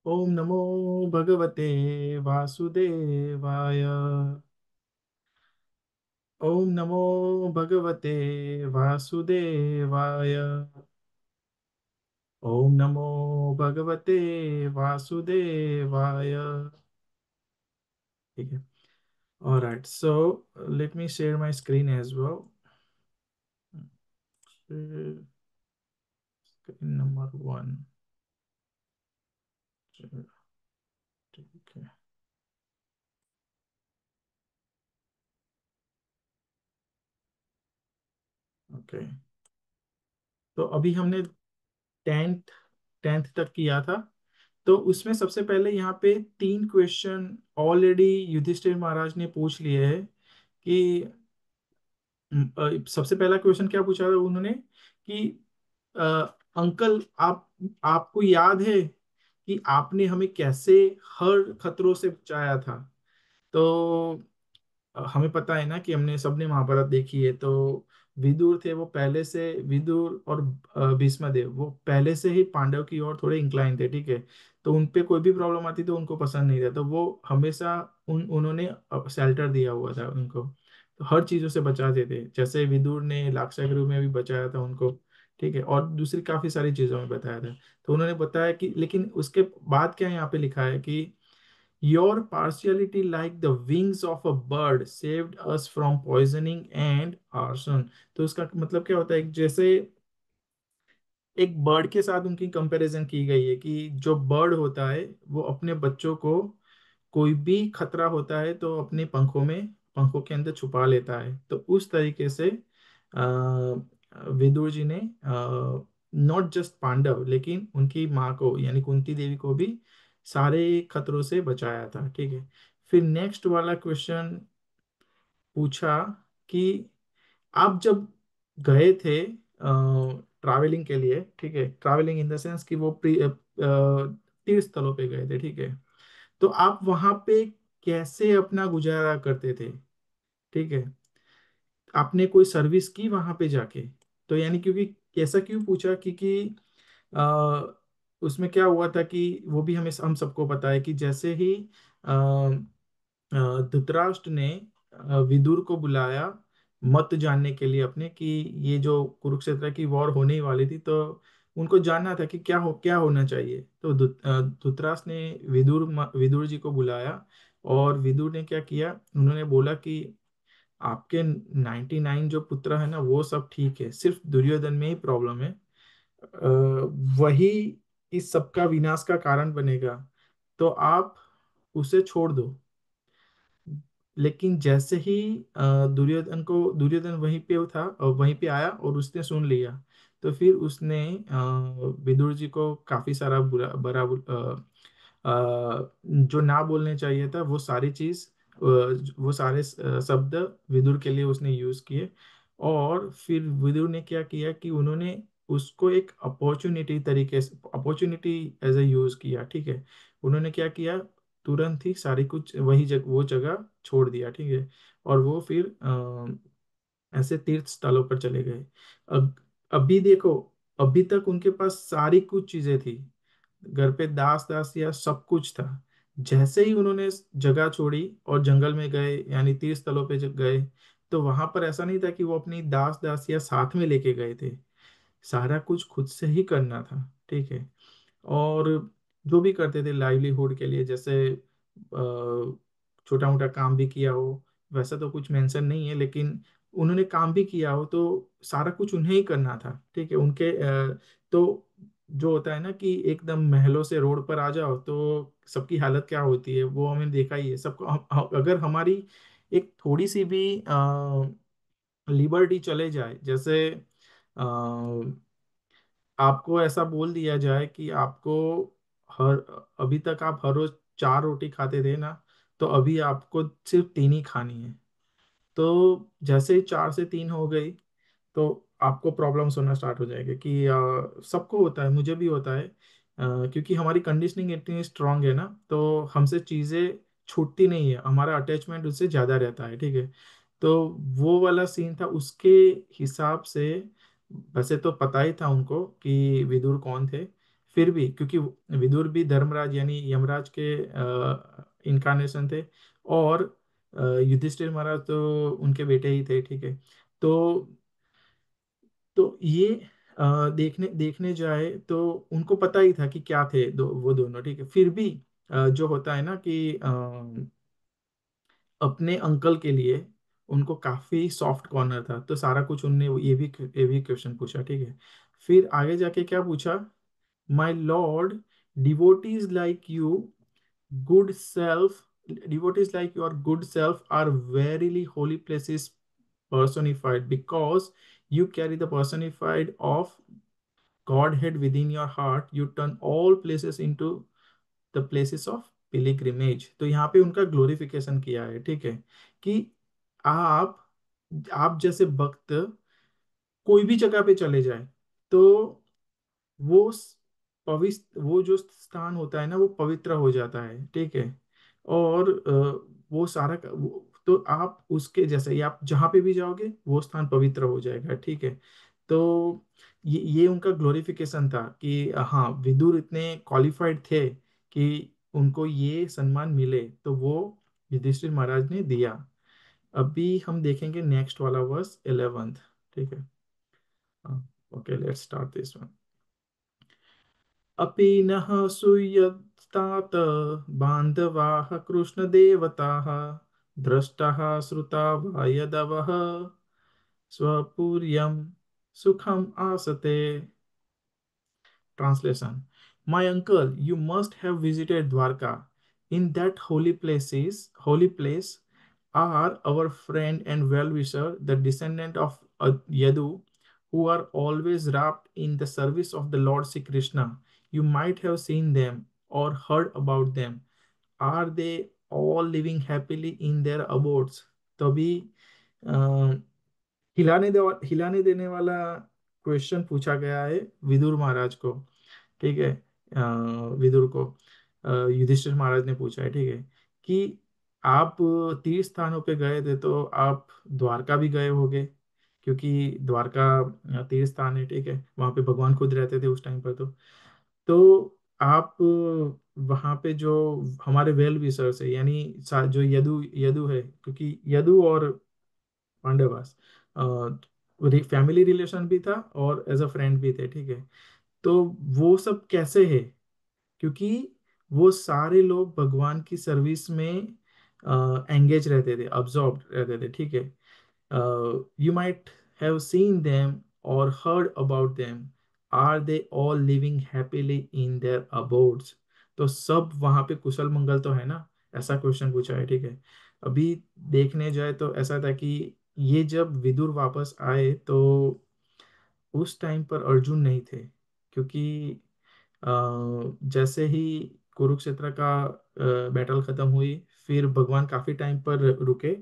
ओम नमो भगवते वासुदेवाय। ओम नमो भगवते वासुदेवाय। ओम नमो भगवते वासुदेवाय। ठीक है। Alright, so let me share my screen as well. Screen number 1। ठीक है। ओके, तो अभी हमने टेंथ टेंथ तक किया था। तो उसमें सबसे पहले यहाँ पे 3 क्वेश्चन ऑलरेडी युधिष्ठिर महाराज ने पूछ लिए हैं कि सबसे पहला क्वेश्चन क्या पूछा था उन्होंने कि अ, अंकल, आपको याद है कि आपने हमें कैसे हर खतरों से बचाया था। तो हमें पता है ना कि हमने सबने महाभारत देखी है। तो विदुर थे, वो पहले से विदुर और भीष्मदेव वो पहले से ही पांडव की ओर थोड़े इंक्लाइन थे। ठीक है। तो उन पे कोई भी प्रॉब्लम आती तो उनको पसंद नहीं था, तो वो हमेशा उन्होंने शेल्टर दिया हुआ था उनको। तो हर चीजों से बचाते थे, जैसे विदुर ने लाक्षागृह में भी बचाया था उनको। ठीक है, और दूसरी काफी सारी चीजों में बताया था। तो उन्होंने बताया कि लेकिन उसके बाद क्या यहाँ पे लिखा है कि your partiality, like the wings of a bird, saved us from poisoning and arson। तो उसका मतलब क्या होता है, जैसे एक बर्ड के साथ उनकी कंपैरिजन की गई है कि जो बर्ड होता है वो अपने बच्चों को कोई भी खतरा होता है तो अपने पंखों के अंदर छुपा लेता है। तो उस तरीके से विदुर जी ने नॉट जस्ट पांडव लेकिन उनकी माँ को यानी कुंती देवी को भी सारे खतरों से बचाया था। ठीक है। फिर नेक्स्ट वाला क्वेश्चन पूछा कि आप जब गए थे ट्रैवलिंग के लिए, ठीक है, ट्रैवलिंग इन द सेंस कि वो तीर्थ स्थलों पे गए थे। ठीक है। तो आप वहां पे कैसे अपना गुजारा करते थे। ठीक है। आपने कोई सर्विस की वहां पे जाके। तो यानी क्योंकि ऐसा क्यों पूछा, क्योंकि आ, उसमें क्या हुआ था कि वो भी हम सबको पता है कि जैसे ही धृतराष्ट्र ने विदुर को बुलाया मत जानने के लिए अपने कि ये जो कुरुक्षेत्र की वॉर होने ही वाली थी, तो उनको जानना था कि क्या होना चाहिए। तो धृतराष्ट्र ने विदुर जी को बुलाया। और विदुर ने क्या किया, उन्होंने बोला कि आपके 99 जो पुत्र है ना वो सब ठीक है, सिर्फ दुर्योधन में ही प्रॉब्लम है। वही इस सब का विनाश का कारण बनेगा, तो आप उसे छोड़ दो। लेकिन जैसे ही दुर्योधन वहीं पे था और वहीं पे आया और उसने सुन लिया। तो फिर उसने विदुर जी को काफी सारा बुरा बड़ा जो ना बोलने चाहिए था वो सारी चीज वो सारे शब्द विदुर के लिए उसने यूज किए। और फिर विदुर ने क्या किया कि उन्होंने उसको एक अपॉर्चुनिटी एज ए यूज किया। ठीक है। उन्होंने क्या किया, तुरंत ही सारी कुछ वो जगह छोड़ दिया। ठीक है। और वो फिर ऐसे तीर्थ स्थलों पर चले गए। अब अभी देखो, अभी तक उनके पास सारी कुछ चीजें थी, घर पे दास दास या सब कुछ था। जैसे ही उन्होंने जगह छोड़ी और जंगल में गए यानी तीर्थ स्थलों पे जब गए, तो वहां पर ऐसा नहीं था कि वो अपनी दास दास या साथ में लेके गए थे। सारा कुछ खुद से ही करना था। ठीक है। और जो भी करते थे लाइवलीहुड के लिए, जैसे छोटा मोटा काम भी किया हो, वैसा तो कुछ मेंशन नहीं है, लेकिन उन्होंने काम भी किया हो तो सारा कुछ उन्हें ही करना था। ठीक है। तो जो होता है ना कि एकदम महलों से रोड पर आ जाओ तो सबकी हालत क्या होती है वो हमें देखा ही है सबको। अगर हमारी एक थोड़ी सी भी लिबर्टी चले जाए, जैसे आपको ऐसा बोल दिया जाए कि आपको हर अभी तक आप हर रोज 4 रोटी खाते थे ना, तो अभी आपको सिर्फ 3 ही खानी है। तो जैसे ही 4 से 3 हो गई तो आपको प्रॉब्लम्स होना स्टार्ट हो जाएगा कि सबको होता है, मुझे भी होता है। क्योंकि हमारी कंडीशनिंग इतनी स्ट्रांग है ना, तो हमसे चीज़ें छूटती नहीं है, हमारा अटैचमेंट उससे ज़्यादा रहता है। ठीक है। तो वो वाला सीन था उसके हिसाब से। वैसे तो पता ही था उनको कि विदुर कौन थे। फिर भी क्योंकि विदुर भी धर्मराज यानी यमराज के इनकारनेशन थे, और युधिष्ठिर महाराज तो उनके बेटे ही थे, ठीक है। तो ये देखने देखने जाए तो उनको पता ही था कि क्या थे वो दोनों, ठीक है। फिर भी जो होता है ना कि अपने अंकल के लिए उनको काफी सॉफ्ट कॉर्नर था, तो सारा कुछ उनने ये भी क्वेश्चन पूछा, ठीक है। फिर आगे जाके क्या पूछा, my lord, devotees like you good self devotees like your good self are verily holy places personified, because you carry the personified of Godhead within your heart. You turn all places into the places of pilgrimage. तो यहाँ पे उनका glorification किया है, ठीक है, कि आप आप जैसे भक्त कोई भी जगह पे चले जाए तो पवित्र, वो जो स्थान होता है ना वो पवित्र हो जाता है, ठीक है। और वो सारा तो आप उसके जैसे ही आप जहाँ पे भी जाओगे वो स्थान पवित्र हो जाएगा, ठीक है। तो ये उनका ग्लोरिफिकेशन था कि हाँ, विदुर इतने क्वालिफाइड थे कि उनको ये सम्मान मिले, तो वो युधिष्ठिर महाराज ने दिया। अभी हम देखेंगे नेक्स्ट वाला वर्स 11th, ठीक है। Okay, let's start this one. अपि नः सूयत्तात बान्धवाः कृष्णदेवताः द्रष्टाः श्रुता वा यदवः स्वपुर्यं सुखम् आसते। Translation: My uncle, you must have visited Dwarka. In that holy place are our friend and well-wisher, the descendant of Yadu, who are always wrapped in the service of the Lord Sri Krishna. You might have seen them or heard about them. Are they all living happily in their abodes? तो अभी हिलाने देने वाला question पूछा गया है विदुर महाराज को, ठीक है। विदुर को युधिष्ठिर महाराज ने पूछा है, ठीक है, कि आप तीर्थ स्थानों पे गए थे तो आप द्वारका भी गए होगे, क्योंकि द्वारका तीर्थ स्थान है, ठीक है। वहां पे भगवान खुद रहते थे उस टाइम पर। तो आप वहां पे जो हमारे वेल विशर्स है, यानी जो यदु यदु है, क्योंकि यदु और पांडवास फैमिली रिलेशन भी था और एज अ फ्रेंड भी थे, ठीक है। तो वो सब कैसे है, क्योंकि वो सारे लोग भगवान की सर्विस में एंगेज रहते थे, अब्जॉर्ब रहते थे, ठीक है। You might have seen them or heard about them. Are they all living happily in their abodes? तो सब वहां पे कुशल मंगल तो है ना, ऐसा क्वेश्चन पूछा है, ठीक है। अभी देखने जाए तो ऐसा था कि ये जब विदुर वापस आए तो उस टाइम पर अर्जुन नहीं थे, क्योंकि अ, जैसे ही कुरुक्षेत्र का बैटल खत्म हुई, फिर भगवान काफी टाइम पर रुके।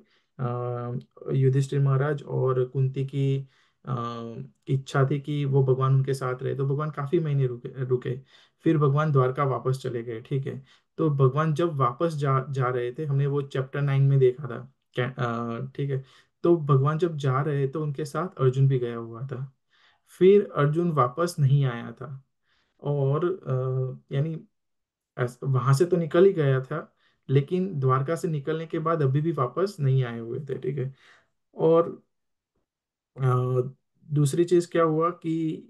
युधिष्ठिर महाराज और कुंती की इच्छा थी कि वो भगवान उनके साथ रहे, तो भगवान काफी महीने रुके रुके। फिर भगवान द्वारका वापस चले गए, ठीक है। तो भगवान जब वापस जा जा रहे थे, हमने वो चैप्टर 9 में देखा था, ठीक है। तो भगवान जब जा रहे तो उनके साथ अर्जुन भी गया हुआ था। फिर अर्जुन वापस नहीं आया था, और यानी वहां से तो निकल ही गया था, लेकिन द्वारका से निकलने के बाद अभी भी वापस नहीं आए हुए थे, ठीक है। और दूसरी चीज क्या हुआ कि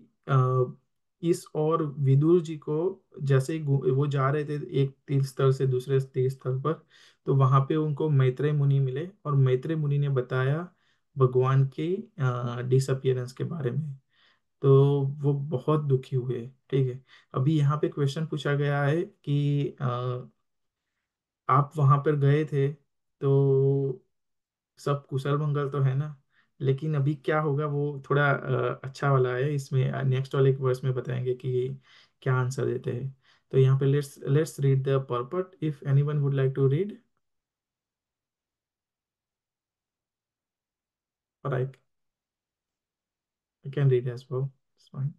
इस और विदुर जी को जैसे ही वो जा रहे थे एक तीर्थ स्थल से दूसरे तीर्थ स्थल पर, तो वहां पे उनको मैत्रेय मुनि मिले, और मैत्रेय मुनि ने बताया भगवान के डिसअपियरेंस के बारे में। तो वो बहुत दुखी हुए, ठीक है। अभी यहाँ पे क्वेश्चन पूछा गया है कि आप वहां पर गए थे तो सब कुशल मंगल तो है ना, लेकिन अभी क्या होगा वो थोड़ा अच्छा वाला है, इसमें नेक्स्ट वाले वर्स में बताएंगे कि क्या आंसर देते हैं। तो यहाँ पे let's let's read the purport, if anyone would like to read, और I can read as well, it's fine.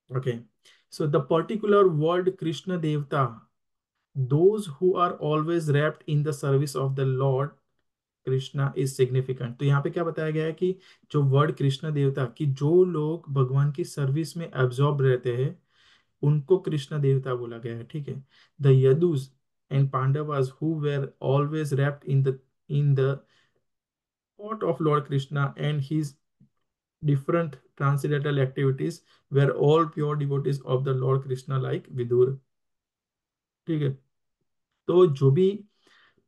Okay, so the particular word Krishna Devta, those who are always wrapped in the service of the Lord, Krishna is significant. तो यहाँ पे क्या बताया गया है कि जो वर्ड कृष्ण देवता, कि जो लोग भगवान की सर्विस में एब्जॉर्ब रहते हैं उनको कृष्ण देवता बोला गया है, ठीक है। The Yadus and Pandavas who were always wrapped in the thought of Lord Krishna and his different transcendental activities were all pure devotees of the Lord Krishna like Vidur, ठीक है। तो जो भी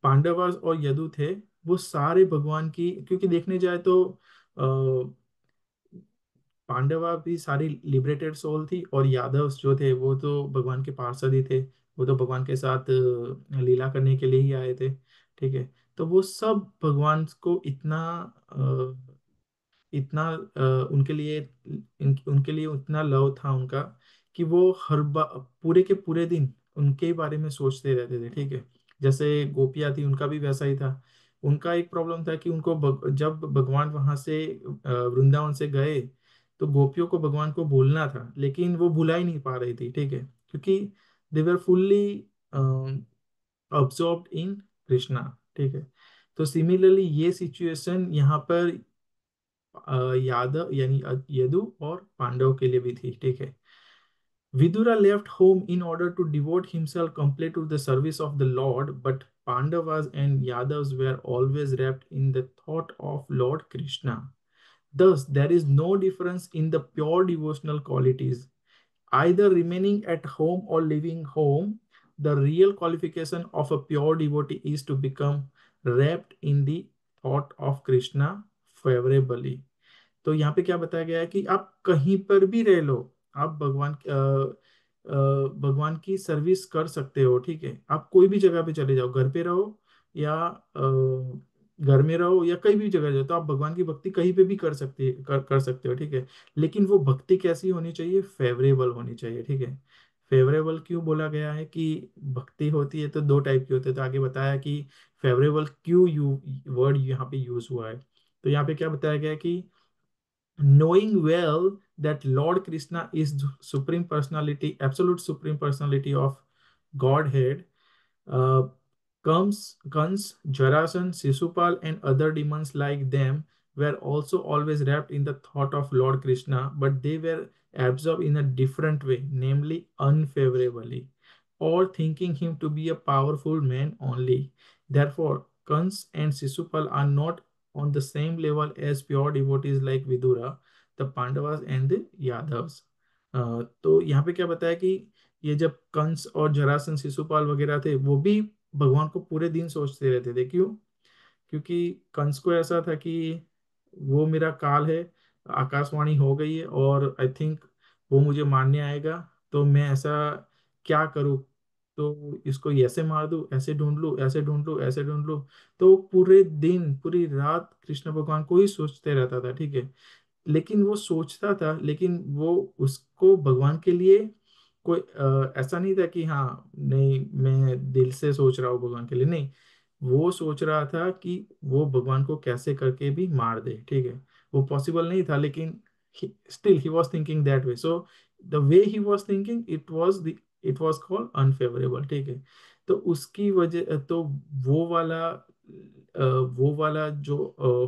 पांडवास और यदु थे वो सारे भगवान की, क्योंकि देखने जाए तो पांडवा भी सारी लिबरेटेड सोल थी, और यादव जो थे वो तो भगवान के पार्षद ही थे। वो तो भगवान के साथ लीला करने के लिए ही आए थे, ठीक है। तो वो सब भगवान को इतना इतना उनके लिए उनके लिए उतना लव था उनका, कि वो पूरे के पूरे दिन उनके ही बारे में सोचते रहते थे, ठीक है। जैसे गोपियाँ थी उनका भी वैसा ही था। उनका एक प्रॉब्लम था कि उनको जब भगवान वहां से वृंदावन से गए तो गोपियों को भगवान को भूलना था, लेकिन वो भुला ही नहीं पा रही थी, ठीक है, क्योंकि दे वर फुल्ली अब्सॉर्ब्ड इन कृष्णा, ठीक है। तो सिमिलरली ये सिचुएशन यहाँ पर यादव यानी यदु और पांडव के लिए भी थी, ठीक है। Vidura left home in order to devote himself completely to the service of the Lord, but Pandavas and Yadavas were always wrapped in the thought of Lord Krishna. Thus, there is no difference in the pure devotional qualities, either remaining at home or leaving home. The real qualification of a pure devotee is to become wrapped in the thought of Krishna favorably. तो यहाँ पे क्या बताया गया है कि आप कहीं पर भी रह लो, आप भगवान की सर्विस कर सकते हो, ठीक है। आप कोई भी जगह पे चले जाओ, घर पे रहो या घर में रहो या कहीं भी जगह जाओ, तो आप भगवान की भक्ति कहीं पे भी कर सकते हो, ठीक है। लेकिन वो भक्ति कैसी होनी चाहिए? फेवरेबल होनी चाहिए, ठीक है। फेवरेबल क्यों बोला गया है कि भक्ति होती है तो दो टाइप की होती है, तो आगे बताया कि फेवरेबल क्यों वर्ड यहाँ पे यूज हुआ है। तो यहाँ पे क्या बताया गया है कि knowing well that Lord Krishna is the supreme personality, absolute supreme personality of Godhead, uh, Kans, Jarasan, Sisupal, and other demons like them were also always wrapped in the thought of Lord Krishna, but they were absorbed in a different way, namely unfavorably, or thinking him to be a powerful man only. Therefore, Kans and Sisupal are not on the same level as pure devotees like Vidura, the Pandavas, and the Yadavas. तो यहाँ पे क्या बताया कि ये जब कंस और जरासंध शिशुपाल वगैरह थे वो भी भगवान को पूरे दिन सोचते रहते थे। क्यों? क्योंकि कंस को ऐसा था कि वो मेरा काल है, आकाशवाणी हो गई है और आई थिंक वो मुझे मारने आएगा, तो मैं ऐसा क्या करूं? तो इसको ऐसे मार दूं, ऐसे ढूंढ लूं, ऐसे ढूंढ लूं, ऐसे ढूंढ लूं। तो पूरे दिन पूरी रात कृष्ण भगवान को ही सोचते रहता था, ठीक है। लेकिन वो सोचता था, लेकिन वो उसको भगवान के लिए कोई ऐसा नहीं था कि हाँ नहीं मैं दिल से सोच रहा हूँ भगवान के लिए, नहीं। वो सोच रहा था कि वो भगवान को कैसे करके भी मार दे, ठीक है। वो पॉसिबल नहीं था, लेकिन still he was thinking that way. So the way he was thinking it was called unfavourable, ठीक है। तो उसकी वजह तो वो वाला वो वाला जो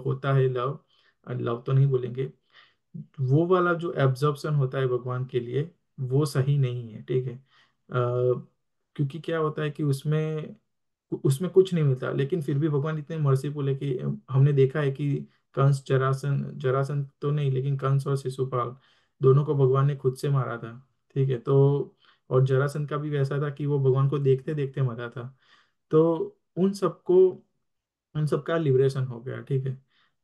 होता है लव, लव तो नहीं बोलेंगे, वो वाला जो एब्जॉर्प्शन होता है भगवान के लिए वो सही नहीं है, ठीक है। क्योंकि क्या होता है कि उसमें उसमें कुछ नहीं मिलता, लेकिन फिर भी भगवान इतने मर्सीफुल है कि हमने देखा है कि कंस जरासन जरासन तो नहीं, लेकिन कंस और शिशुपाल दोनों को भगवान ने खुद से मारा था, ठीक है। तो और जरासन का भी वैसा था कि वो भगवान को देखते देखते मरा था। तो उन सबको उन सबका लिबरेशन हो गया, ठीक है।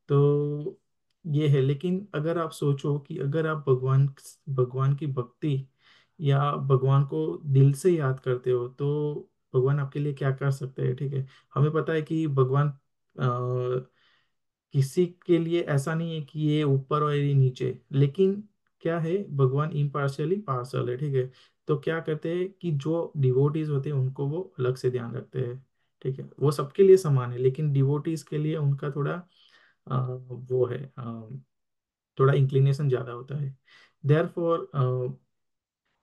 तो ये है। लेकिन अगर आप सोचो कि अगर आप भगवान की भक्ति या भगवान को दिल से याद करते हो तो भगवान आपके लिए क्या कर सकते हैं, ठीक है। हमें पता है कि भगवान किसी के लिए ऐसा नहीं है कि ये ऊपर और ये नीचे, लेकिन क्या है, भगवान इम्पार्शियली पार्शल है, ठीक है। तो क्या करते हैं कि जो डिवोटीज होते हैं उनको वो अलग से ध्यान रखते हैं, ठीक है। वो सबके लिए समान है, लेकिन डिवोटीज के लिए उनका थोड़ा वो है, थोड़ा इंक्लिनेशन ज्यादा होता है। Therefore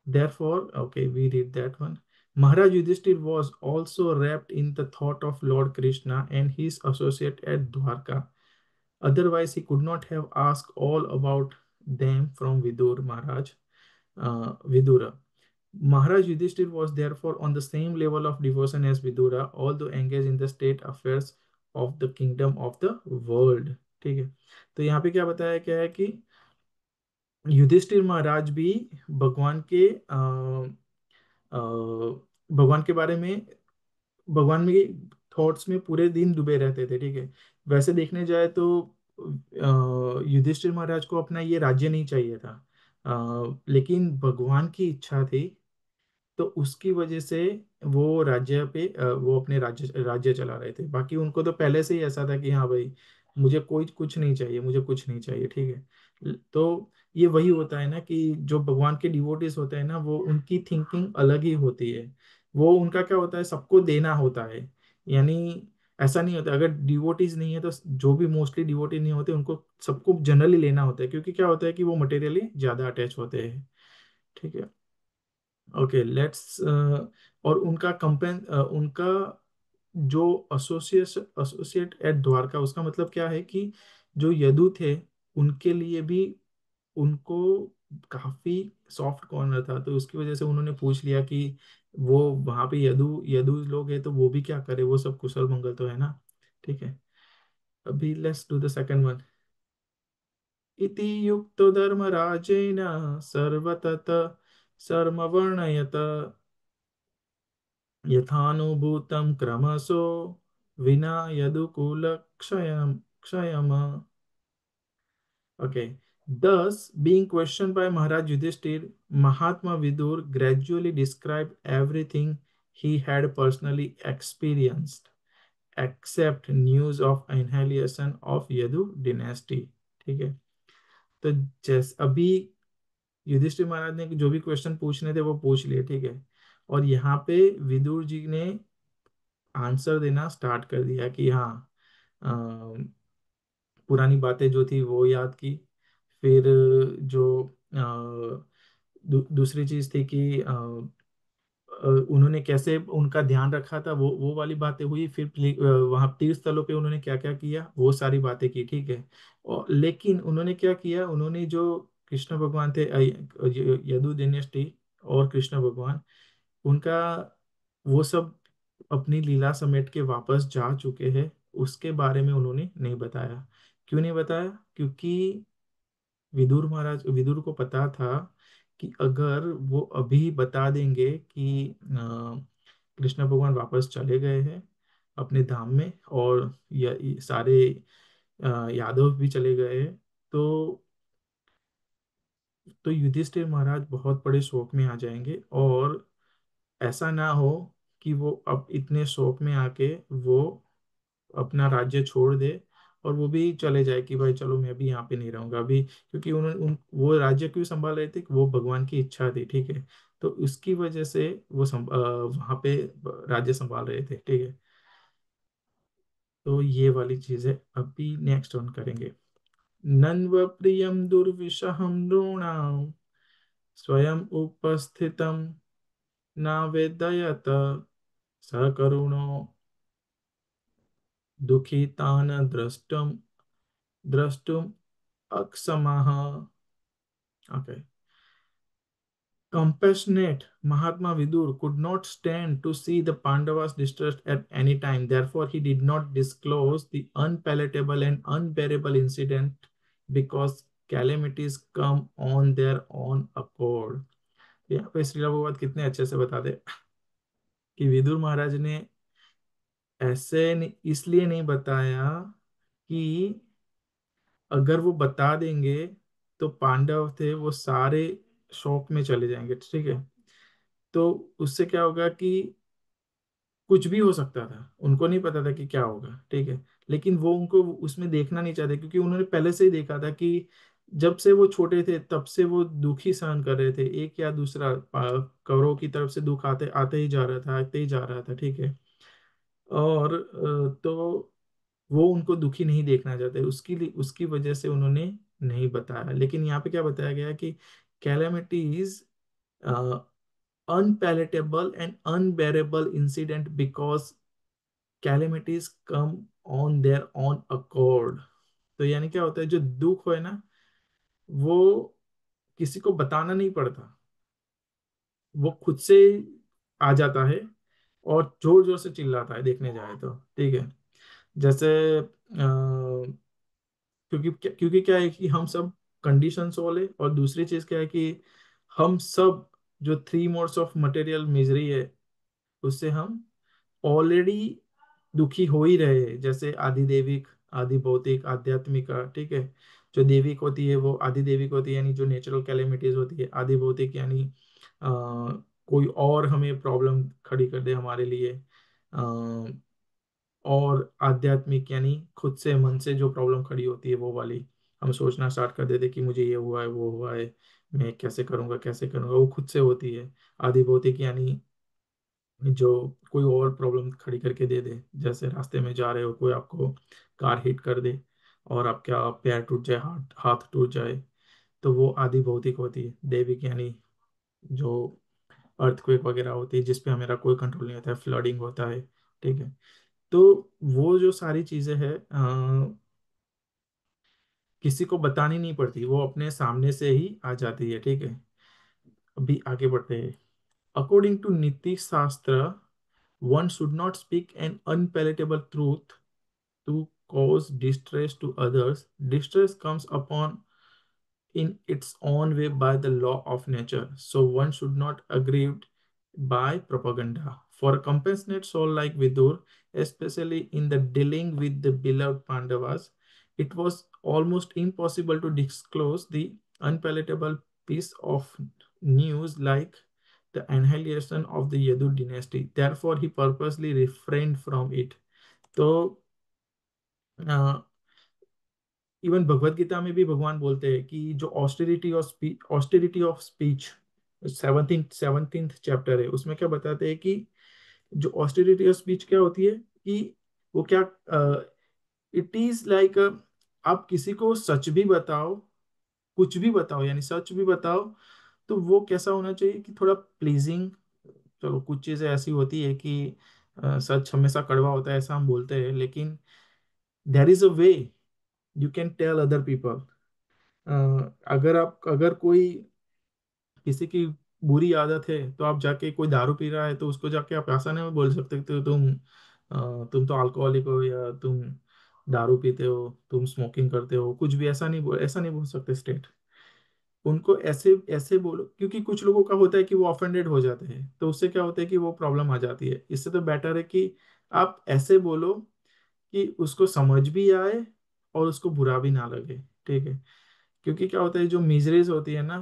therefore okay we read that one. Maharaj Yudhishthir was also wrapped in the thought of Lord Krishna and his associate at Dwarka. Otherwise, he could not have asked all about them from Vidura. Maharaj Yudhishthir was therefore on the same level of devotion as Vidura, although engaged in the state affairs of the kingdom of the world. ठीक है, तो यहाँ पे क्या बताया गया है कि युधिष्ठिर महाराज भी भगवान के भगवान के बारे में, भगवान में थॉट्स में पूरे दिन डूबे रहते थे। ठीक है, वैसे देखने जाए तो युधिष्ठिर महाराज को अपना ये राज्य नहीं चाहिए था, लेकिन भगवान की इच्छा थी, तो उसकी वजह से वो राज्य पे वो अपने राज्य राज्य चला रहे थे। बाकी उनको तो पहले से ही ऐसा था कि हाँ भाई, मुझे कोई कुछ नहीं चाहिए, मुझे कुछ नहीं चाहिए। ठीक है, तो ये वही होता है ना कि जो भगवान के डिवोटीज होते हैं ना, वो उनकी थिंकिंग अलग ही होती है। वो उनका क्या होता है, सबको देना होता है। यानी ऐसा नहीं होता, अगर डिवोटीज नहीं है तो जो भी मोस्टली डिवोटी नहीं होते उनको सबको जनरली लेना होता है, क्योंकि क्या होता है कि वो मटेरियली ज्यादा अटैच होते हैं। ठीक है, ओके लेट्स, और उनका उनका जो एसोसिएट एसोसिएट एट द्वारका, उसका मतलब क्या है कि जो यदु थे उनके लिए भी उनको काफी सॉफ्ट कॉर्नर था, तो उसकी वजह से उन्होंने पूछ लिया कि वो वहां पे यदु यदु लोग हैं तो वो भी क्या करे, वो सब कुशल मंगल तो है ना। ठीक है, अभी let's do the second one. इति युक्तो धर्मराजेन सर्वतत सर्ववर्णयत यथानुभूतं क्रमशो विना यदुकुलक्षयम् क्षयम। Okay. Thus, being questioned by Maharaj Yudhishthir, Mahatma Vidur gradually described everything he had personally experienced, except news of annihilation of Yadu dynasty. ठीक है, तो जैस अभी युधिष्ठिर महाराज ने जो भी क्वेश्चन पूछने थे वो पूछ लिए। ठीक है, और यहाँ पे विदुर जी ने आंसर देना स्टार्ट कर दिया कि हाँ, पुरानी बातें जो थी वो याद की। फिर जो दूसरी चीज थी कि उन्होंने कैसे उनका ध्यान रखा था, वो वाली बातें हुई। फिर वहां तीर्थ स्थलों पे उन्होंने क्या क्या किया, वो सारी बातें की। ठीक है, और लेकिन उन्होंने क्या किया, उन्होंने जो कृष्ण भगवान थे, यदु दिनेश और कृष्ण भगवान, उनका वो सब अपनी लीला समेट के वापस जा चुके हैं, उसके बारे में उन्होंने नहीं बताया। क्यों नहीं बताया? क्योंकि विदुर को पता था कि अगर वो अभी बता देंगे कि कृष्ण भगवान वापस चले गए हैं अपने धाम में, और ये सारे यादव भी चले गए हैं, तो युधिष्ठिर महाराज बहुत बड़े शोक में आ जाएंगे। और ऐसा ना हो कि वो अब इतने शोक में आके वो अपना राज्य छोड़ दे और वो भी चले जाए कि भाई चलो मैं भी यहाँ पे नहीं रहूंगा अभी, क्योंकि उन्होंने वो राज्य क्यों संभाल रहे थे, कि वो भगवान की इच्छा थी। ठीक है, तो उसकी वजह से वो वहां पे राज्य संभाल रहे थे। ठीक है, तो ये वाली चीज है। अभी नेक्स्ट वन करेंगे। नन्व प्रियम दुर्विशहम नृणाम स्वयं उपस्थितम नावेदयत सकरुणो दुखितान द्रष्टुम अक्षमः। Okay. Compassionate Mahatma Vidur could not stand to see the Pandavas distressed at any time. Therefore, he did not disclose the unpalatable and unbearable incident, because calamities come on their own accord. यहाँ पे श्रीला भगवत कितने अच्छे से बता दे कि विदुर महाराज ने इसलिए नहीं बताया कि अगर वो बता देंगे तो पांडव थे वो सारे शोक में चले जाएंगे। ठीक है, तो उससे क्या होगा कि कुछ भी हो सकता था, उनको नहीं पता था कि क्या होगा। ठीक है, लेकिन वो उनको उसमें देखना नहीं चाहते, क्योंकि उन्होंने पहले से ही देखा था कि जब से वो छोटे थे तब से वो दुख ही सहन कर रहे थे। एक या दूसरा कौरवों की तरफ से दुख आते आते ही जा रहा था, आते ही जा रहा था। ठीक है, और तो वो उनको दुखी नहीं देखना चाहते, उसकी वजह से उन्होंने नहीं बताया। लेकिन यहाँ पे क्या बताया गया कि calamities unpalatable and unbearable incident because calamities come on their own accord. तो यानी क्या होता है, जो दुख है ना, वो किसी को बताना नहीं पड़ता, वो खुद से आ जाता है और जोर जोर से चिल्लाता है, देखने जाए तो। ठीक है। जैसे क्योंकि क्या है कि हम सब कंडीशन वाले, और दूसरी चीज क्या है कि हम सब जो three modes of material misery है, उससे हम ऑलरेडी दुखी हो ही रहे हैं। जैसे आदि देविक, आदि भौतिक, आध्यात्मिका। ठीक है। जो देविक होती है वो आदि देविक होती है, यानी जो नेचुरल कैलेमिटीज होती है। आदि भौतिक यानी कोई और हमें प्रॉब्लम खड़ी कर दे हमारे लिए। और आध्यात्मिक यानी खुद से, मन से जो प्रॉब्लम खड़ी होती है वो वाली। हम सोचना स्टार्ट कर देते कि मुझे ये हुआ है, वो हुआ है, मैं कैसे करूंगा, कैसे करूंगा, वो खुद से होती है। आदि भौतिक यानी जो कोई और प्रॉब्लम खड़ी करके दे दे। जैसे रास्ते में जा रहे हो, कोई आपको कार हिट कर दे और आपका पैर टूट जाए, हाथ हाथ टूट जाए, तो वो आदि भौतिक होती है। दैविक यानी जो अर्थक्वेक वगैरह होती है, जिसपे हमारा कोई कंट्रोल नहीं होता है, फ्लडिंग होता है। ठीक है। तो वो जो सारी चीजें हैं, किसी को बतानी नहीं पड़ती, वो अपने सामने से ही आ जाती है। ठीक है। अभी आगे बढ़ते हैं। अकॉर्डिंग टू नीति शास्त्र, one should not speak an unpalatable truth to cause distress to others. Distress comes upon in its own way by the law of nature. So one should not aggrieved by propaganda. For a compassionate soul like Vidur, especially in the dealing with the beloved Pandavas, it was almost impossible to disclose the unpalatable piece of news like the annihilation of the Yadu dynasty. Therefore, he purposely refrained from it. तो even Bhagavad Gita में भी भगवान बोलते हैं कि जो austerity of speech, seventeen chapter है, उसमें क्या बताते हैं कि जो ऑस्टेरिटी ऑफ स्पीच क्या होती है, कि वो क्या, इट इज लाइक, आप किसी को सच भी बताओ, कुछ भी बताओ, यानी सच भी बताओ, तो वो कैसा होना चाहिए कि थोड़ा प्लीजिंग। चलो कुछ चीजें ऐसी होती है कि सच हमेशा कड़वा होता है, ऐसा हम बोलते हैं, लेकिन there is a way you can tell other people. अगर कोई, किसी की बुरी आदत है, तो आप जाके, कोई दारू पी रहा है तो उसको जाके आप ऐसा नहीं बोल सकते कि तुम तो अल्कोहलिक हो, या तुम दारू पीते हो, तुम स्मोकिंग करते हो, कुछ भी ऐसा नहीं बोल सकते स्टेट। उनको ऐसे ऐसे बोलो, क्योंकि कुछ लोगों का होता है कि वो ऑफेंडेड हो जाते हैं, तो उससे क्या होता है कि वो प्रॉब्लम आ जाती है। इससे तो बेटर है कि आप ऐसे बोलो कि उसको समझ भी आए और उसको बुरा भी ना लगे। ठीक है। क्योंकि क्या होता है, जो मिजरीज होती है ना,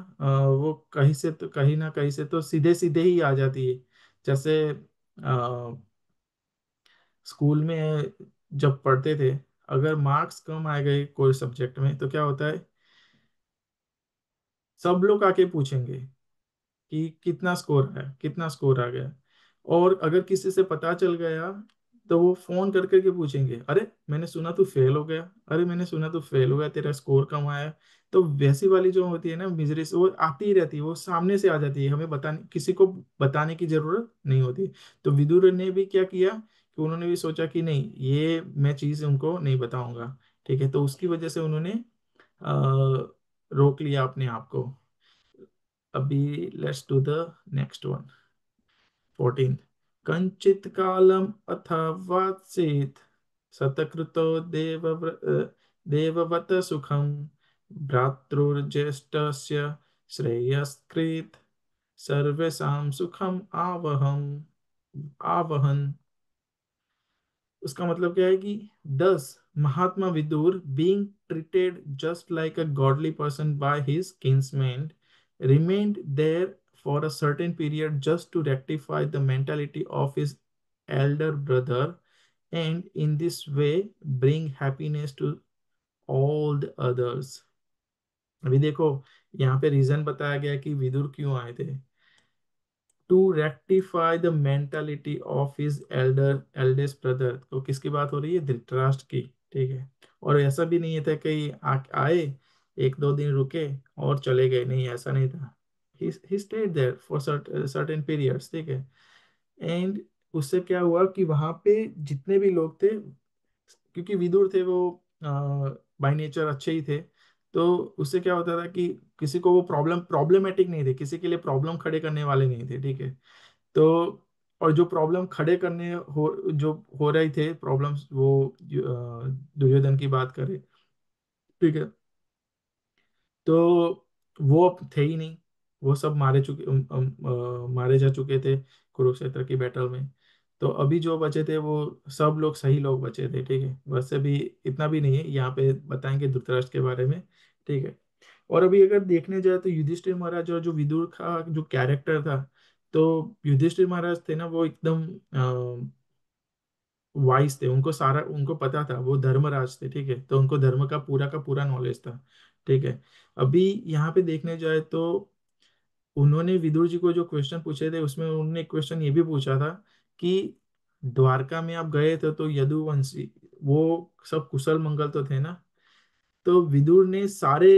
वो कहीं से तो, कहीं ना कहीं से तो सीधे सीधे ही आ जाती है। जैसे स्कूल में जब पढ़ते थे, अगर मार्क्स कम आ गए कोई सब्जेक्ट में, तो क्या होता है, सब लोग आके पूछेंगे कि कितना स्कोर है, कितना स्कोर आ गया। और अगर किसी से पता चल गया, तो वो फोन कर करके पूछेंगे, अरे मैंने सुना तू फेल हो गया, अरे मैंने सुना तू फेल हो गया, तेरा स्कोर कम आया। तो वैसी वाली जो होती है ना मिजरी, से वो आती ही रहती है, वो सामने से आ जाती है, हमें बताने, किसी को बताने की जरूरत नहीं होती। तो विदुर ने भी क्या किया कि उन्होंने भी सोचा कि नहीं, ये मैं चीज उनको नहीं बताऊंगा। ठीक है। तो उसकी वजह से उन्होंने रोक लिया अपने आप को। अभी let's do the next one. 14, Kanchit कालम अथवात्सीत सतकृतो देववत सुखम भ्रातृज्येष्ठस्य श्रेयस्कृत सर्वेषां सुखम आवहम आवहन। उसका मतलब क्या है कि 10, महात्मा Vidur being treated just like a godly person by his kinsmen remained there for a certain period just to rectify the mentality of his elder brother and in this way bring happiness to all the others। अभी देखो, यहाँ पे reason बताया गया कि विदुर क्यों आए थे। To rectify the mentality of his eldest brother. तो किसकी बात हो रही है, धृतराष्ट्र की। ठीक है। और ऐसा भी नहीं था कि आए, एक दो दिन रुके और चले गए, नहीं, ऐसा नहीं था। He stayed there for certain periods, ठीक है। एंड उससे क्या हुआ कि वहां पे जितने भी लोग थे, क्योंकि विदुर थे वो बाय नेचर अच्छे ही थे, तो उससे क्या होता था कि किसी को वो प्रॉब्लमेटिक नहीं थे, किसी के लिए प्रॉब्लम खड़े करने वाले नहीं थे, ठीक है। तो और जो प्रॉब्लम खड़े करने जो हो रहे थे प्रॉब्लम्स, वो दुर्योधन की बात करें, ठीक है, तो वो अब थे ही नहीं, वो सब मारे जा चुके थे कुरुक्षेत्र की बैटल में। तो अभी जो बचे थे वो सब लोग सही लोग बचे थे, ठीक है। बस अभी इतना भी नहीं है, यहाँ पे बताएंगे धृतराष्ट्र के बारे में, ठीक है। और अभी अगर देखने जाए तो युधिष्ठिर महाराज और जो विदुर का जो कैरेक्टर था, तो युधिष्ठिर महाराज थे ना, वो एकदम वाइस थे, उनको सारा उनको पता था, वो धर्मराज थे, ठीक है, तो उनको धर्म का पूरा नॉलेज था, ठीक है। अभी यहाँ पे देखने जाए तो उन्होंने विदुर जी को जो क्वेश्चन पूछे थे, उसमें उन्होंने क्वेश्चन ये भी पूछा था कि द्वारका में आप गए थे तो यदुवंशी वो सब कुशल मंगल तो थे ना। तो विदुर ने सारे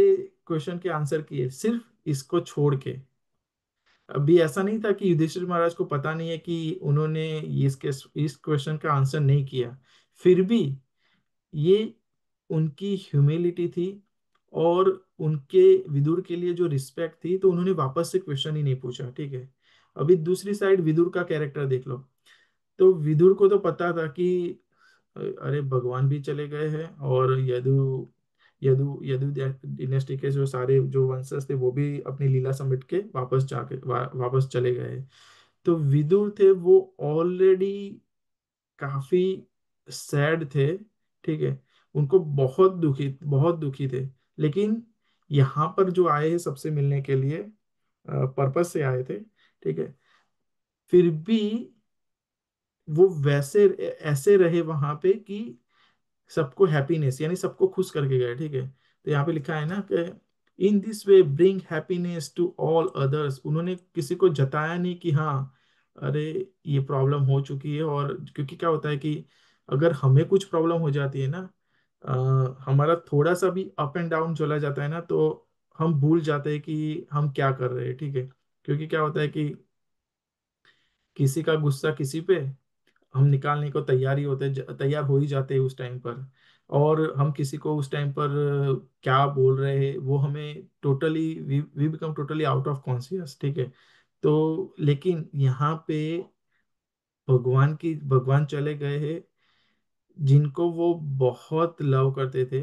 क्वेश्चन के आंसर किए सिर्फ इसको छोड़ के। अभी ऐसा नहीं था कि युधिष्ठिर महाराज को पता नहीं है कि उन्होंने इसके इस क्वेश्चन का आंसर नहीं किया, फिर भी ये उनकी ह्यूमिलिटी थी और उनके विदुर के लिए जो रिस्पेक्ट थी, तो उन्होंने वापस से क्वेश्चन ही नहीं पूछा, ठीक है। अभी दूसरी साइड विदुर का कैरेक्टर देख लो। तो विदुर को तो पता था कि अरे भगवान भी चले गए हैं, और यदु यदु यदु डिनेस्टी के जो सारे जो वंशज थे वो भी अपनी लीला समेट के वापस चले गए। तो विदुर थे वो ऑलरेडी काफी सैड थे, ठीक है, उनको बहुत दुखी थे। लेकिन यहाँ पर जो आए हैं सबसे मिलने के लिए, पर्पस से आए थे, ठीक है, फिर भी वो वैसे ऐसे रहे वहां पे कि सबको हैप्पीनेस, यानी सबको खुश करके गए, ठीक है। तो यहाँ पे लिखा है ना कि in this way bring happiness to all others, उन्होंने किसी को जताया नहीं कि हाँ अरे ये प्रॉब्लम हो चुकी है। और क्योंकि क्या होता है कि अगर हमें कुछ प्रॉब्लम हो जाती है ना, हमारा थोड़ा सा भी अप एंड डाउन चला जाता है ना, तो हम भूल जाते हैं कि हम क्या कर रहे हैं, ठीक है। क्योंकि क्या होता है कि किसी का गुस्सा किसी पे हम निकालने को तैयार हो ही जाते हैं उस टाइम पर। और हम किसी को उस टाइम पर क्या बोल रहे हैं वो हमें totally we become totally out of conscious, ठीक है। तो लेकिन यहाँ पे भगवान चले गए हैं जिनको वो बहुत लव करते थे,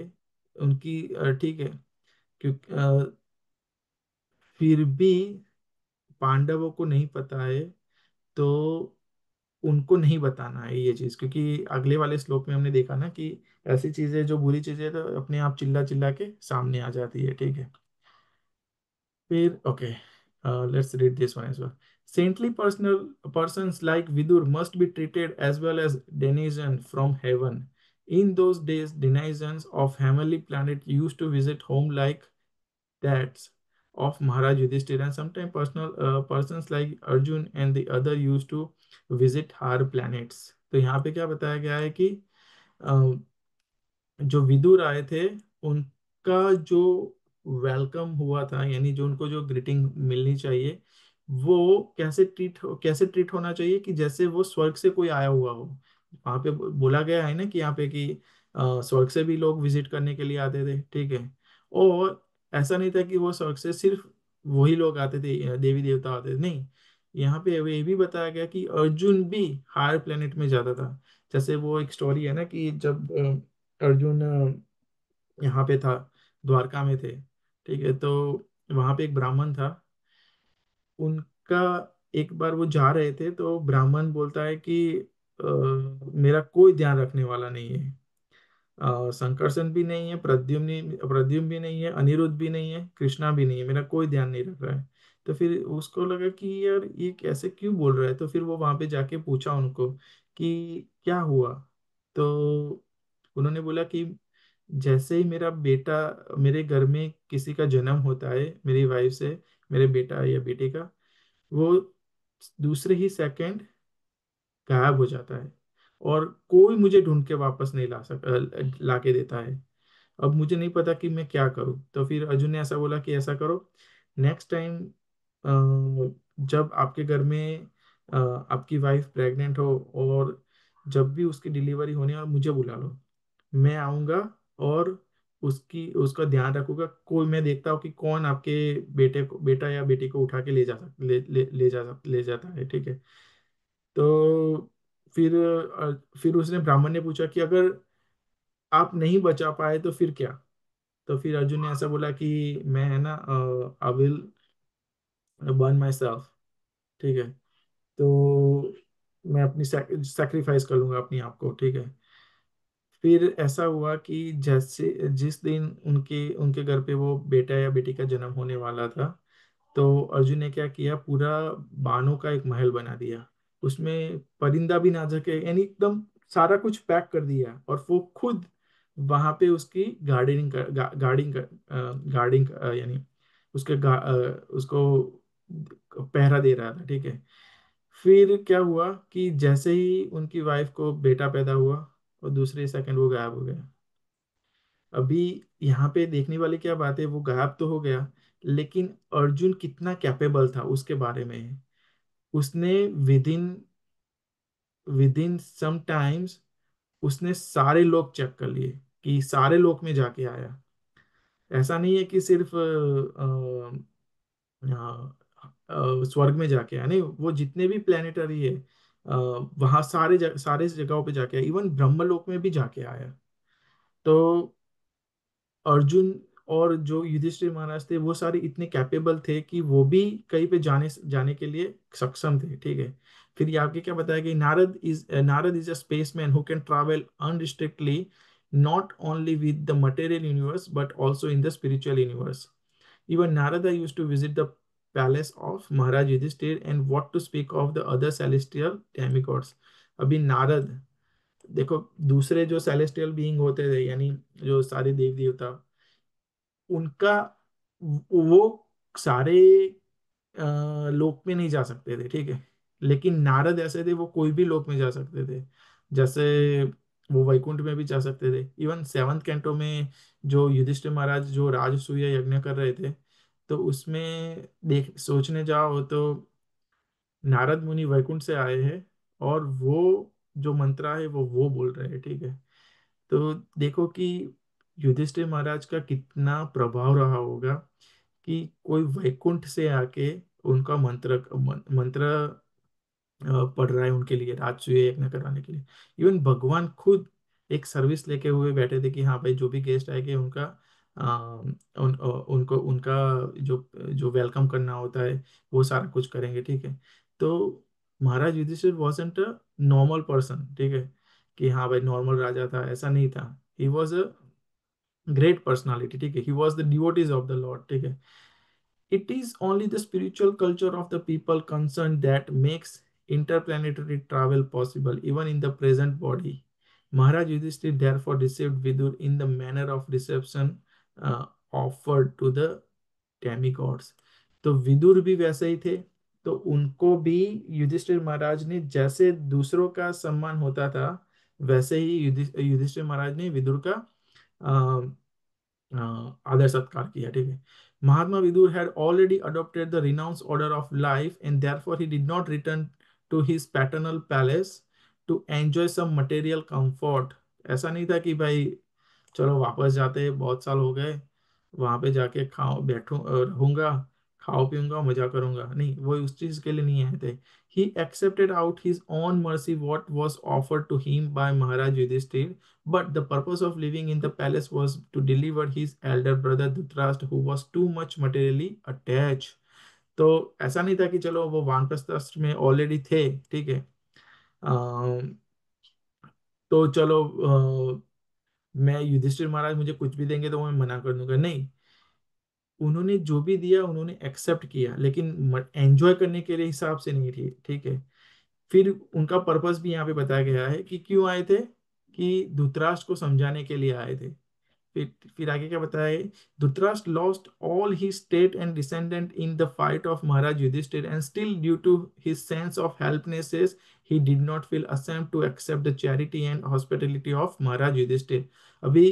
उनकी ठीक है, क्योंकि फिर भी पांडवों को नहीं पता है, तो उनको नहीं बताना है ये चीज, क्योंकि अगले वाले श्लोक में हमने देखा ना कि ऐसी चीजें जो बुरी चीजें तो अपने आप चिल्ला चिल्ला के सामने आ जाती है, ठीक है। फिर okay, let's read this one as well. Saintly personal persons like Vidur must be treated as well as denizens from heaven. In those days, denizens of heavenly planet used to visit home like that of Maharaj Yudhishthira, and sometimes persons like Arjun and the other used to visit higher planets. तो यहाँ पे क्या बताया गया है कि अ, जो विदुर आए थे उनका जो वेलकम हुआ था, यानी जो उनको जो ग्रीटिंग मिलनी चाहिए, वो कैसे ट्रीट होना चाहिए कि जैसे वो स्वर्ग से कोई आया हुआ हो। वहां पे बोला गया है ना कि यहाँ पे कि स्वर्ग से भी लोग विजिट करने के लिए आते थे, ठीक है। और ऐसा नहीं था कि वो स्वर्ग से सिर्फ वही लोग आते थे, देवी देवता आते थे, नहीं। यहाँ पे ये भी बताया गया कि अर्जुन भी हायर प्लेनेट में जाता था। जैसे वो एक स्टोरी है ना कि जब अर्जुन यहाँ पे था, द्वारका में थे, ठीक है, तो वहां पे एक ब्राह्मण था, उनका एक बार वो जा रहे थे तो ब्राह्मण बोलता है कि मेरा कोई ध्यान रखने वाला नहीं है, संकर्षण भी नहीं है, प्रद्युम्न भी नहीं है, अनिरुद्ध भी नहीं है, कृष्णा भी नहीं है, मेरा कोई ध्यान नहीं रख रहा है। तो फिर उसको लगा कि यार ये कैसे क्यों बोल रहा है, तो फिर वो वहां पे जाके पूछा उनको कि क्या हुआ। तो उन्होंने बोला कि जैसे ही मेरे घर में किसी का जन्म होता है, मेरी वाइफ से, मेरे बेटा या बेटे का, वो दूसरे ही सेकंड गायब हो जाता है, और कोई मुझे ढूंढ के वापस नहीं ला के देता है। अब मुझे नहीं पता कि मैं क्या करूं। तो फिर अर्जुन ने ऐसा बोला कि ऐसा करो, नेक्स्ट टाइम जब आपके घर में आपकी वाइफ प्रेग्नेंट हो, और जब भी उसकी डिलीवरी होने और मुझे बुला लो, मैं आऊँगा और उसकी उसका ध्यान रखूंगा। कोई मैं देखता हूँ कि कौन आपके बेटे को, बेटा या बेटी को उठा के ले जा सक ले जाता है, ठीक है। तो फिर उसने ब्राह्मण ने पूछा कि अगर आप नहीं बचा पाए तो फिर क्या। तो फिर अर्जुन ने ऐसा बोला कि मैं है ना, I will burn my self, ठीक है। तो मैं अपनी सैक्रिफाइस कर लूंगा अपनी आप को, ठीक है। फिर ऐसा हुआ कि जैसे जिस दिन उनके उनके घर पे वो बेटा या बेटी का जन्म होने वाला था, तो अर्जुन ने क्या किया, पूरा बानों का एक महल बना दिया। उसमें परिंदा भी ना सके, यानी एकदम सारा कुछ पैक कर दिया, और वो खुद वहां पे उसकी गार्डनिंग गार्डिंग यानी उसको पहरा दे रहा था, ठीक है। फिर क्या हुआ कि जैसे ही उनकी वाइफ को बेटा पैदा हुआ, और दूसरे सेकंड वो गायब हो गया। अभी यहाँ पे देखने वाली क्या बात है, वो गायब तो हो गया, लेकिन अर्जुन कितना कैपेबल था उसके बारे में है। उसने within within some times उसने सारे लोग चेक कर लिए, कि सारे लोग में जाके आया। ऐसा नहीं है कि सिर्फ स्वर्ग में जाके आया, नहीं, वो जितने भी प्लेनेटरी है वहां सारे जगहों पे जाके आया, इवन ब्रह्मलोक में भी जाके आया। तो अर्जुन और जो युधिष्ठिर महाराज थे, वो सारे इतने कैपेबल थे कि वो भी कहीं पे जाने जाने के लिए सक्षम थे, ठीक है। फिर ये आगे क्या बताया कि Narad is a spaceman who can travel unrestrictedly, not only with the material universe but also in the spiritual universe. Even Narad used to visit the palace of Maharaj Yudhishthir, and what to speak of the other celestial demigods. अभी नारद, देखो, दूसरे जो celestial being होते थे, यानी जो सारे देव देवता, उनका वो सारे लोक में नहीं जा सकते थे, ठीक है। लेकिन नारद ऐसे थे, वो कोई भी लोक में जा सकते थे। जैसे वो वैकुंठ में भी जा सकते थे। इवन सेवंथ कैंटो में जो युधिष्ठिर महाराज जो राजसूय यज्ञ कर रहे थे, तो उसमें देख सोचने जाओ तो नारद मुनि वैकुंठ से आए हैं, और वो जो मंत्र है वो बोल रहे हैं, ठीक है। तो देखो कि युधिष्ठिर महाराज का कितना प्रभाव रहा होगा, कि कोई वैकुंठ से आके उनका मंत्र पढ़ रहा है उनके लिए, राजसूय यज्ञ करवाने के लिए। इवन भगवान खुद एक सर्विस लेके हुए बैठे थे कि हाँ भाई, जो भी गेस्ट आएंगे उनका उनको उनका जो जो वेलकम करना होता है, वो सारा कुछ करेंगे, ठीक है। तो Maharaj Yudhishthir wasn't a normal person, ठीक है, कि हाँ भाई नॉर्मल राजा था, ऐसा नहीं था। He was a great personality, ठीक है। He was the devotees of the Lord, ठीक है। It is only the spiritual culture of the people concerned that makes interplanetary travel possible, even in the present body. Maharaj Yudhishthir therefore received Vidur in the manner of reception offered to the demigods. तो विदुर भी वैसे ही थे। तो उनको भी युधिष्ठिर महाराज ने, जैसे दूसरों का सम्मान होता था, वैसे ही युधिष्ठिर महाराज ने विदुर का आदर सत्कार किया, ठीक है। Mahatma Vidur had already adopted the renounced order of life, and therefore he did not return to his paternal palace to enjoy some material comfort. ऐसा नहीं था कि भाई चलो वापस जाते हैं, बहुत साल हो गए, वहां पे जाके खाओ बैठू रहूंगा, खाओ पीऊंगा, मजा करूंगा, नहीं, वो उस चीज के लिए नहीं आए थे। He accepted out his own mercy what was offered to him by Maharaj Yudhishthir, but the purpose of living in the palace was to deliver his elder brother Dhritarashtra, who was too much materially attached. तो ऐसा नहीं था कि चलो वो वानप्रस्थ आश्रम में ऑलरेडी थे, ठीक है, अम, तो चलो मैं युधिष्ठिर महाराज मुझे कुछ भी देंगे तो मैं मना कर दूंगा, नहीं। उन्होंने जो भी दिया उन्होंने एक्सेप्ट किया, लेकिन एंजॉय करने के लिए हिसाब से नहीं थी, ठीक है। फिर उनका पर्पस भी यहाँ पे बताया गया है कि क्यों आए थे, कि धृतराष्ट्र को समझाने के लिए आए थे। फिर आगे क्या बताया है, Dhritarashtra lost all his state and descendant in the fight of Maharaj Yudhishthir, and still due to his sense of helplessness he did not feel ashamed to accept the charity and hospitality of Maharaj Yudhishthir. अभी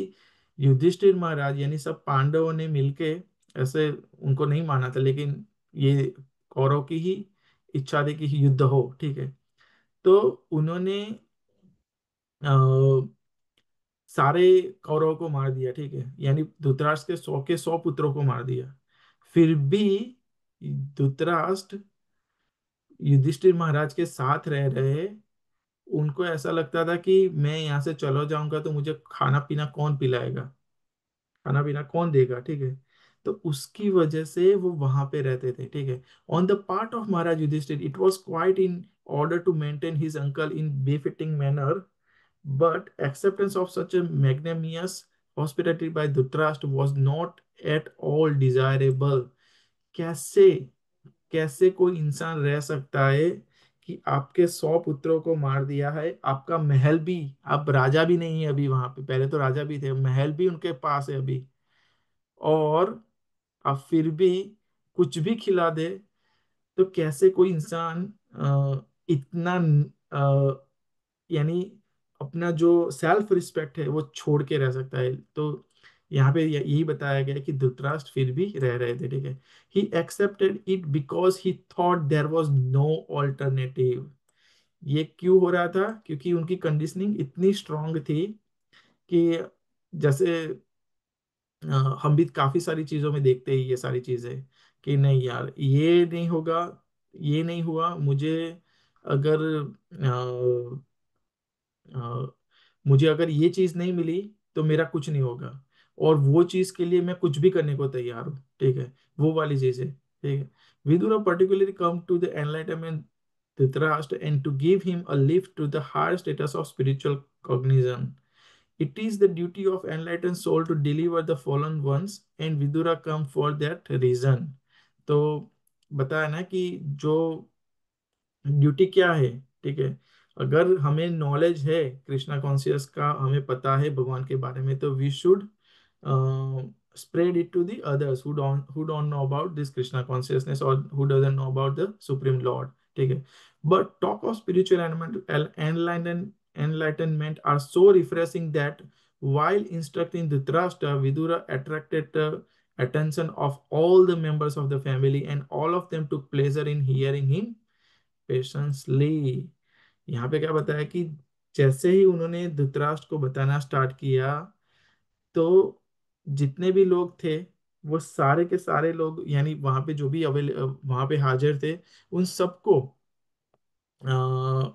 युधिष्ठिर महाराज यानी सब पांडवों ने मिलके ऐसे उनको नहीं माना था, लेकिन ये कौरव की ही इच्छा थी कि युद्ध हो, ठीक है। तो उन्होंने अ, सारे कौरवों को मार दिया, ठीक है, यानी धृतराष्ट्र के 100 पुत्रों को मार दिया। फिर भी धृतराष्ट्र युधिष्ठिर महाराज के साथ रह रहे। उनको ऐसा लगता था कि मैं यहाँ से चलो जाऊंगा तो मुझे खाना पीना कौन पिलाएगा, खाना पीना कौन देगा, ठीक है। तो उसकी वजह से वो वहां पे रहते थे, ठीक है। On the part of Maharaj Yudhishthir it was quite in order to maintain his uncle in befitting manner, but acceptance of such a magnanimous hospitality by Dhritarashtra was not at all desirable। कैसे कैसे कोई इंसान रह सकता है कि आपके 100 पुत्रों को मार दिया है, आपका महल भी, आप राजा भी नहीं है अभी वहां पे, पहले तो राजा भी थे, महल भी उनके पास है अभी, और आप फिर भी कुछ भी खिला दे, तो कैसे कोई इंसान इतना यानी अपना जो सेल्फ रिस्पेक्ट है वो छोड़ के रह सकता है। तो यहाँ पे यही बताया गया है कि धृतराष्ट्र फिर भी रह रहे थे, ठीक है। He accepted it because he thought there was no alternative. ये क्यों हो रहा था? क्योंकि उनकी कंडीशनिंग इतनी स्ट्रांग थी कि जैसे हम भी काफी सारी चीजों में देखते हैं ये सारी चीजें, कि नहीं यार ये नहीं होगा, ये नहीं हुआ मुझे, अगर अ, मुझे अगर ये चीज नहीं मिली तो मेरा कुछ नहीं होगा, और वो चीज के लिए मैं कुछ भी करने को तैयार हूँ, ठीक है, वो वाली चीज है, ठीक है। Vidur particularly come to the enlightenment Dhritarashtra and to give him a lift to the higher status of spiritual cognizance. It is the duty of enlightened soul to deliver the fallen ones, and Vidura come for that reason। तो बताया ना कि जो duty क्या है, ठीक है। अगर हमें नॉलेज है कृष्णा कॉन्शियस का, हमें पता है भगवान के बारे में, तो we should spread it to the others who don't know about this Krishna consciousness, or who doesn't know about the Supreme Lord, ठीक है। But talk of spiritual enlightenment are so refreshing that while instructing Dhritarashtra, Vidura attracted the attention of all the members of the family, and all of them took pleasure in hearing him patiently. यहाँ पे क्या बताया कि जैसे ही उन्होंने धृतराष्ट्र को बताना start किया, तो जितने भी लोग थे, वो सारे के सारे लोग, यानी वहां पे जो भी वहां पे हाजिर थे, उन सबको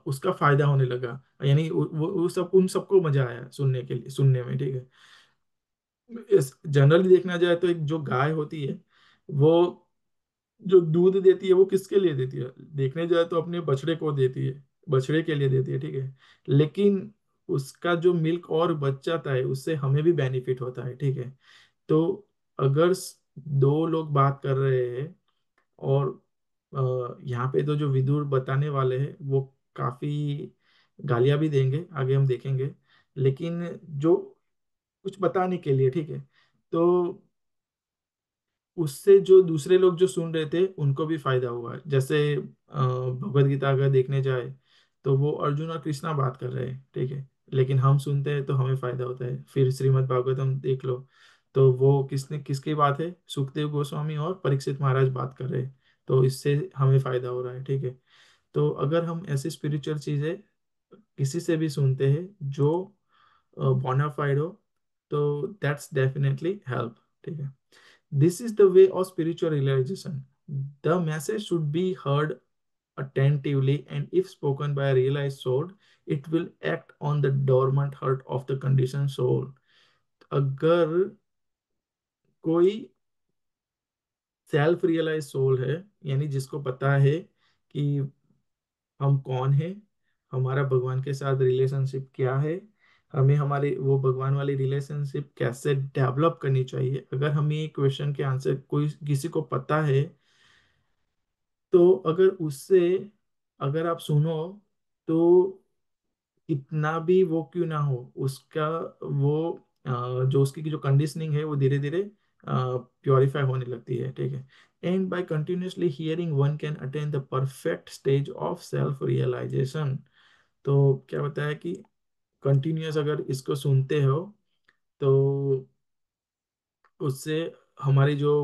उसका फायदा होने लगा, यानी वो सब, उन सबको मजा आया सुनने के लिए, सुनने में, ठीक है। जनरली देखना जाए तो एक जो गाय होती है, वो जो दूध देती है वो किसके लिए देती है? देखने जाए तो अपने बछड़े को देती है, बछड़े के लिए देती है, ठीक है। लेकिन उसका जो मिल्क और बच जाता है, उससे हमें भी बेनिफिट होता है, ठीक है। तो अगर दो लोग बात कर रहे हैं, और यहाँ पे तो जो विदुर बताने वाले हैं वो काफी गालियां भी देंगे, आगे हम देखेंगे, लेकिन जो कुछ बताने के लिए, ठीक है, तो उससे जो दूसरे लोग जो सुन रहे थे उनको भी फायदा हुआ। जैसे भगवत गीता अगर देखने जाए, तो वो अर्जुन और कृष्णा बात कर रहे हैं, ठीक है, लेकिन हम सुनते हैं तो हमें फायदा होता है। फिर श्रीमद् भागवतम देख लो, तो वो किसने किसकी बात है? सुखदेव गोस्वामी और परीक्षित महाराज बात कर रहे हैं, तो इससे हमें फायदा हो रहा है, ठीक है। तो अगर हम ऐसी स्पिरिचुअल चीजें किसी से भी सुनते हैं जो बोनाफाइड हो, तो दैट्स डेफिनेटली हेल्प, ठीक है। This is the way of spiritual realization. The message should be heard attentively, and if spoken by a realized soul, it will act on the dormant heart of the conditioned soul। अगर कोई self realise soul है, यानी जिसको पता है कि हम कौन है, हमारा भगवान के साथ रिलेशनशिप क्या है, हमें हमारे वो भगवान वाली रिलेशनशिप कैसे डेवलप करनी चाहिए, अगर हमें ये क्वेश्चन के आंसर कोई किसी को पता है, तो अगर उससे अगर आप सुनो, तो कितना भी वो क्यों ना हो, उसका वो जो उसकी जो कंडीशनिंग है वो धीरे धीरे प्योरीफाई होने लगती है, ठीक है। And by continuously hearing one can attain the perfect stage of self realisation. तो क्या बताया कि कंटिन्यूस अगर इसको सुनते हो, तो उससे हमारी जो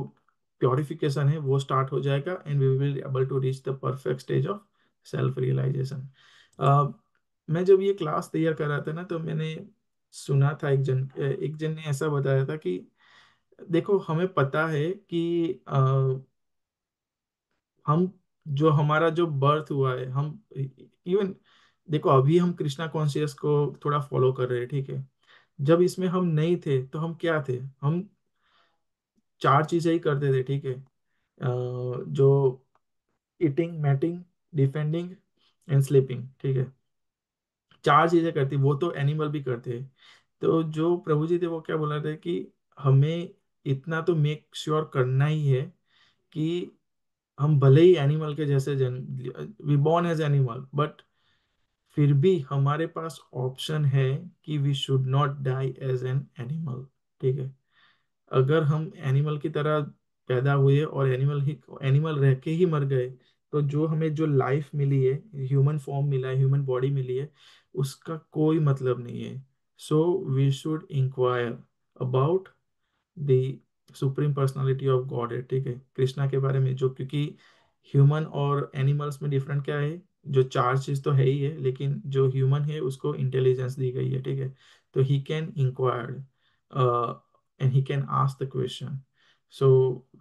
प्योरिफिकेशन है वो स्टार्ट हो जाएगा, and we will able to reach the perfect stage of self realisation. मैं जब ये क्लास तैयार कर रहा था ना, तो मैंने सुना था एक जन ने ऐसा बताया था कि देखो, हमें पता है कि हम जो हमारा जो बर्थ हुआ है, हम इवन देखो, अभी हम कृष्णा कॉन्शियस को थोड़ा फॉलो कर रहे हैं, ठीक है। जब इसमें हम नहीं थे तो हम क्या थे? हम चार चीजें ही करते थे, ठीक है। जो eating, mating, defending and sleeping, ठीक है। चार चीजें करती, वो तो एनिमल भी करते हैं। तो जो प्रभु जी थे वो क्या बोल रहे थे कि हमें इतना तो मेक श्योर करना ही है कि हम भले ही एनिमल के जैसे जन्म, we born as animal, but फिर भी हमारे पास ऑप्शन है कि we should not die as an animal, ठीक है। अगर हम एनिमल की तरह पैदा हुए और एनिमल रह के ही मर गए, तो जो हमें जो लाइफ मिली है, ह्यूमन फॉर्म मिला है, ह्यूमन बॉडी मिली है, उसका कोई मतलब नहीं है। So we should inquire about the supreme personality of God है, ठीक है, कृष्णा के बारे में। जो क्योंकि ह्यूमन और एनिमल्स में डिफरेंट क्या है? जो चार चीज तो है ही है, लेकिन जो ह्यूमन है उसको इंटेलिजेंस दी गई है, ठीक है। तो he can inquire and he can ask the question. So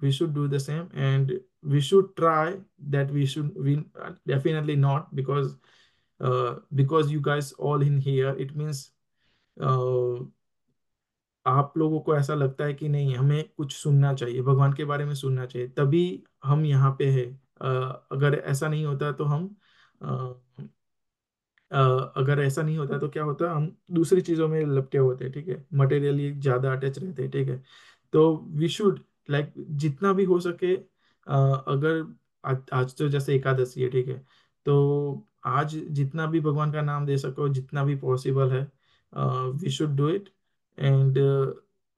we should do the same, and we should try that. We definitely not, because you guys all in here, it means uh, आप लोगों को ऐसा लगता है कि नहीं, हमें कुछ सुनना चाहिए, भगवान के बारे में सुनना चाहिए, तभी हम यहाँ पे है। अगर ऐसा नहीं होता तो हम अ, अ, अगर ऐसा नहीं होता तो क्या होता, हम दूसरी चीजों में लपटे होते, ठीक है, मटेरियली ज्यादा अटैच रहते, ठीक है। तो वी शुड लाइक जितना भी हो सके, अगर आज तो जैसे एकादशी है, ठीक है, तो आज जितना भी भगवान का नाम दे सको, जितना भी पॉसिबल है, we should do it. And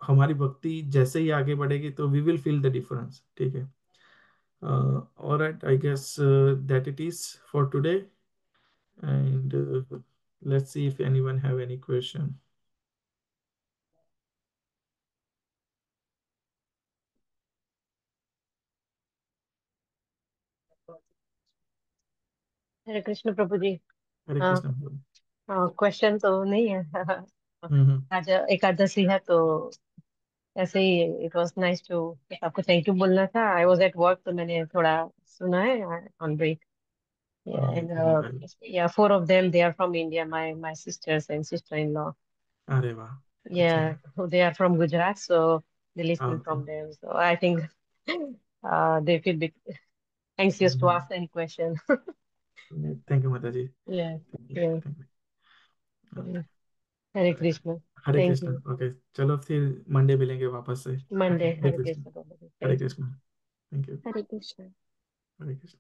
हमारी भक्ति जैसे ही आगे बढ़ेगी तो we will feel the difference, ठीक है। Alright, I guess that it is for today, and let's see if anyone have any question. Hare Krishna Prabhu ji. Hare हाँ, कृष्ण प्रभु। क्वेश्चन तो नहीं है। हम्म। आज एकादशी है तो ऐसे ही इट वाज नाइस टू, आपको थैंक यू बोलना था। आई वाज एट वर्क तो मैंने थोड़ा सुना है ऑन ब्रेक। एंड धन्यवाद धन्यवाद। या four of them they are from India, my sisters and sister in law. अरे वाह, अच्छा Yeah, है। they are from Gujarat, so they listen okay. from there. So I think they feel bit anxious to ask any question. Thank you माता जी, Yeah, thank you, yeah. Thank you. Hare Krishna. Hare Thank Krishna. you. Okay, चलो फिर Monday मिलेंगे वापस से। Okay, Monday, Hare Hare Krishna. Krishna. Prabhuji. Hare Thank you. Krishna. Thank you. Hare Krishna. Hare Krishna.